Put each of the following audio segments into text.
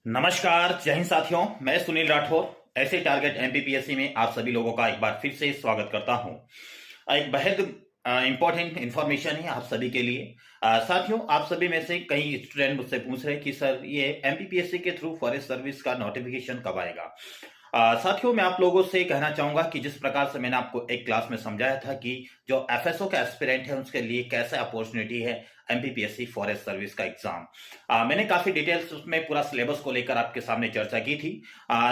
नमस्कार, जय हिंद साथियों। मैं सुनील राठौर ऐसे टारगेट एमपीपीएससी में आप सभी लोगों का एक बार फिर से स्वागत करता हूं। एक बेहद इंपॉर्टेंट इंफॉर्मेशन है आप सभी के लिए। साथियों, आप सभी में से कई स्टूडेंट मुझसे पूछ रहे हैं कि सर ये एमपीपीएससी के थ्रू फॉरेस्ट सर्विस का नोटिफिकेशन कब आएगा। साथियों, मैं आप लोगों से कहना चाहूंगा कि जिस प्रकार से मैंने आपको एक क्लास में समझाया था कि जो एफएसओ का एस्पिरेंट है उसके लिए कैसे अपॉर्चुनिटी है एमपीपीएससी फॉरेस्ट सर्विस का एग्जाम। मैंने काफी डिटेल्स उसमें पूरा सिलेबस को लेकर आपके सामने चर्चा की थी।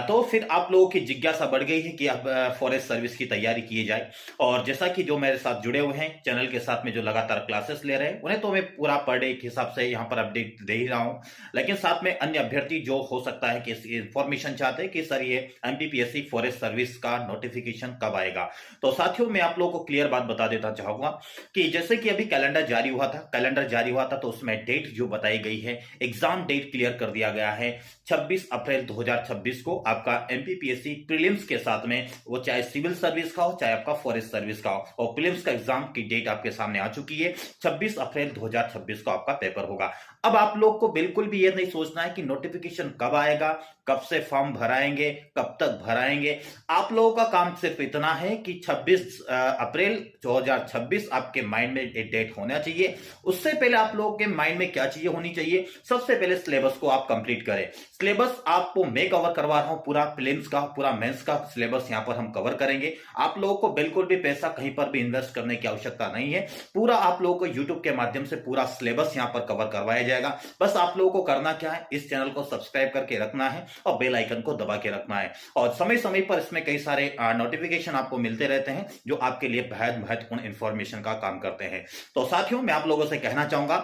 तो फिर आप लोगों की जिज्ञासा बढ़ गई है कि अब फॉरेस्ट सर्विस की तैयारी की जाए। और जैसा कि जो मेरे साथ जुड़े हुए हैं चैनल के साथ में जो लगातार क्लासेस ले रहे हैं उन्हें तो मैं पूरा पर डे के हिसाब से यहाँ पर अपडेट दे ही रहा हूँ, लेकिन साथ में अन्य अभ्यर्थी जो हो सकता है कि इंफॉर्मेशन चाहते हैं कि सर ये एमपीपीएससी फॉरेस्ट सर्विस का नोटिफिकेशन कब आएगा। तो साथियों, मैं आप लोगों को क्लियर बात बता देता चाहूंगा कि जैसे कि अभी कैलेंडर जारी हुआ था तो उसमें डेट जो बताई गई है, एग्जाम डेट क्लियर कर दिया गया है 26 अप्रैल 2026 को आपका एमपीपीएससी प्रीलिम्स के साथ में, वो चाहे सिविल सर्विस का हो चाहे आपका फॉरेस्ट सर्विस का हो, और प्रीलिम्स का एग्जाम की डेट आपके सामने आ चुकी है। 26 अप्रैल 2026 को आपका पेपर होगा। अब आप लोग को बिल्कुल भी ये नहीं सोचना है कि नोटिफिकेशन कब आएगा, कब से फॉर्म भराएंगे, कब तक भराएंगे। आप लोगों का काम सिर्फ इतना है कि 26 अप्रैल 2026 आपके माइंड में एक डेट होना चाहिए। उससे पहले आप लोगों के माइंड में क्या चीजें होनी चाहिए, सबसे पहले सिलेबस को आप कंप्लीट करें। सिलेबस आपको मैं कवर करवा रहा हूं, पूरा प्रीलिम्स का पूरा मेंस का सिलेबस यहां पर हम कवर करेंगे। आप लोगों को बिल्कुल भी पैसा कहीं पर भी इन्वेस्ट करने की आवश्यकता नहीं है। पूरा आप लोगों को यूट्यूब के माध्यम से पूरा सिलेबस यहां पर कवर करवाया जाएगा। बस आप लोगों को करना क्या है, इस चैनल को सब्सक्राइब करके रखना है और बेल आइकन को दबा के रखना है। और समय समय पर इसमें कई सारे नोटिफिकेशन आपको मिलते रहते हैं जो आपके लिए बेहद महत्वपूर्ण इंफॉर्मेशन का काम करते हैं। तो साथियों, मैं आप लोगों से कहना चाहूंगा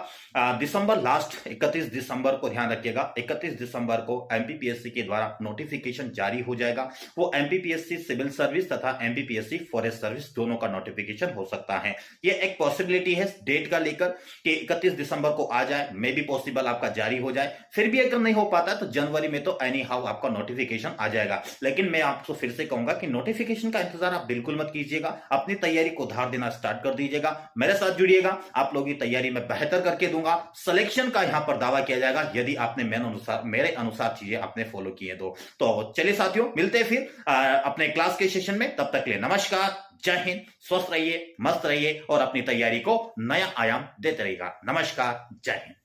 दिसंबर लास्ट 31 दिसंबर को ध्यान रखिएगा, 31 दिसंबर को एमपीपीएससी के द्वारा नोटिफिकेशन जारी हो जाएगा। वो एमपीपीएससी सिविल सर्विस तथा एमपीपीएससी फॉरेस्ट सर्विस दोनों का नोटिफिकेशन हो सकता है। ये एक पॉसिबिलिटी है डेट का लेकर कि 31 दिसंबर को आ जाए, मे भी पॉसिबल आपका जारी हो जाए। फिर भी अगर नहीं हो पाता तो जनवरी में तो एनी हाउ आपका नोटिफिकेशन आ जाएगा। लेकिन मैं आपको फिर से कहूंगा कि नोटिफिकेशन का इंतजार आप बिल्कुल मत कीजिएगा, अपनी तैयारी को धार देना स्टार्ट कर दीजिएगा। मेरे साथ जुड़िएगा, आप लोगों की तैयारी में बेहतर करके दूंगा। सिलेक्शन का यहां पर दावा किया जाएगा यदि आपने मेरे अनुसार चीजें आपने फॉलो किए तो चलिए साथियों, मिलते हैं फिर अपने क्लास के सेशन में। तब तक के लिए नमस्कार, जय हिंद, स्वस्थ रहिए, मस्त रहिए और अपनी तैयारी को नया आयाम देते रहिएगा। नमस्कार, जय हिंद।